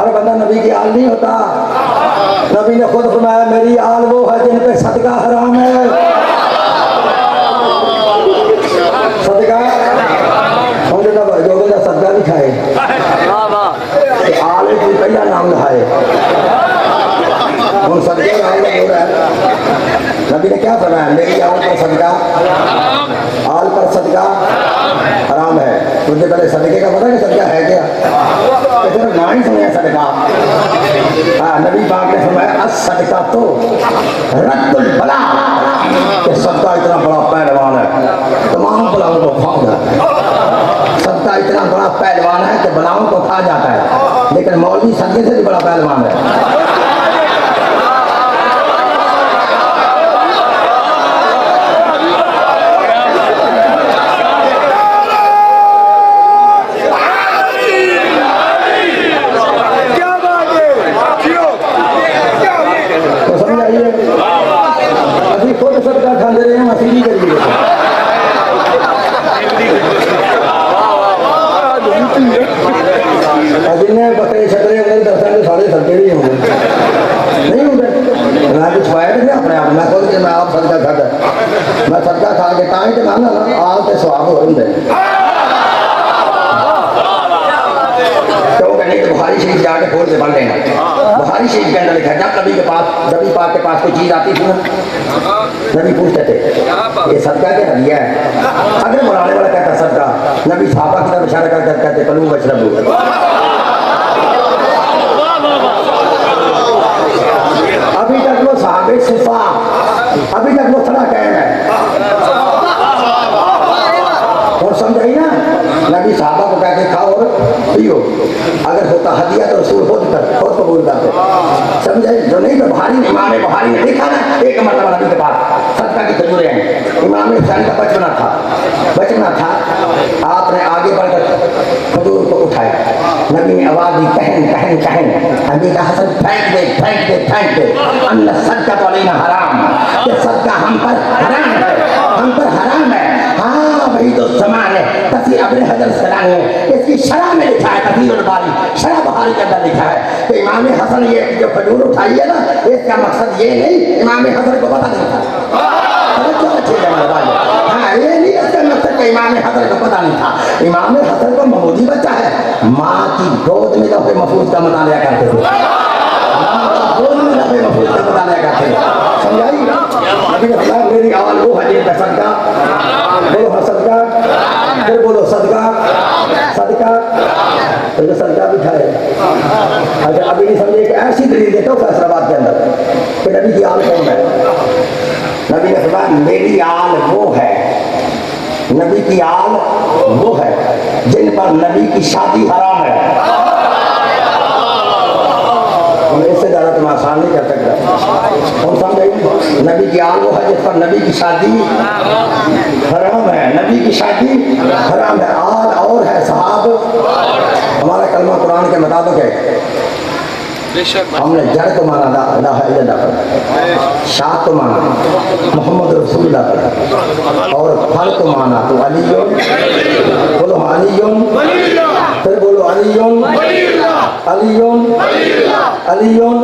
हर बंदा नबी की आल नहीं होता। नबी ने खुद फरमाया मेरी आल वो है जिन पे सदका हराम है। सदका समझे ना जो बंदा सदका भी खाए आल की पहला नाम लहाए। उन सदके का आल हो रहा है। नबी ने क्या फरमाया मेरी आल पर सदका, आल पर सदका हराम है। तुझे पहले सदके का पता नहीं सदका है क्या? सिर्फ ना ही सुने सदका। हाँ नबी पाक ने फरमाया सदका तो रद्दुल बला, कि सदका इतना बड़ा पहलवान है तमाम बलाओं को उठा जाता है। सदका इतना बड़ा पहलवान है कि बलाओं को उठा जाता है। लेकिन मौलवी सदके से भी बड़ा पहलवान है। बकरे छकरे अगर दर्शन के सारे सदके नहीं होंगे, नहीं होंगे। मैं कुछ पाया नहीं अपने आप मैं खुद मैं आप सदका खाता मैं सदका खा के टाइम के नाना ना आप स्वाब हो रहे तो कहने के बुखारी शरीफ जाके खोल के पढ़ लेना। बुखारी शरीफ के अंदर लिखा जब नबी के पास नबी पाक के पास कोई चीज आती थी ना नबी पूछते थे ये सदका क्या हदिया है। अगर बुलाने वाला कहता सदका नबी साहबा की तरफ इशारा कर कहते कलू बशरबू। अभी तक वो साहबे सुफा अभी तक वो थोड़ा कहना है और समझाई ना नबी साहबा को कहते खाओ और पियो। अगर होता हदिया तो रसूल खुद कबूल करते। समझे जो नहीं तो भारी इमाम बुखारी ने लिखा ना एक मरतबा नबी के पास सदका की खजूरें हैं। इमाम हुसैन का बचपना था आपने आगे बढ़कर खजूर को उठाया। नबी ने आवाज दी कहन कहन कहन। नबी का हसन फेंक दे फेंक दे फेंक दे अन्न सदका तो अलैना हराम, ये सदका हम पर हराम है, हम पर हराम है। हाँ वही तो समान है तफसीर अपने हजर सलाम है इसकी शरह में लिखा है तफसीर बारी शरह बुखारी के अंदर लिखा है कि इमाम हसन ये जो खजूर उठाई है ना इसका मकसद ये नहीं इमाम हसन को पता नहीं था। हाँ ये नहीं इसका मकसद इमाम हसन को पता नहीं था। इमाम हसन को महमूदी बच्चा है माँ की गोद में लौहे महफूज का मुतालिया करते थे। गोद में लौहे महफूज का मुतालिया करते थे। समझाई मेरी आवाज वो है सदका बोलो हाँ सदका फिर बोलो सदका सदका तो सदका भी खाए। अच्छा अभी नहीं समझे कि ऐसी दलील देता हूँ फैसलाबाद के अंदर कि नबी की आल कौन है। नबी ने फरमाया मेरी आल वो है नबी की आल वो है जिन पर नबी की शादी हराम है। इससे ज्यादा तुम आसान नहीं कर सकता। हम समझे नबी की आल वो है जिस पर नबी की शादी हराम है। नबी की शादी हराम है। आल और है साहब हमारा कलमा कुरान के मुताबिक है। हमने जड़ को माना अल्लाह पर, शाह को माना मोहम्मद रसूलुल्लाह पर और फल को माना तो अलीयुन बोलो अलीयुन फिर बोलो अलीयुन अलीयुन अलीयुन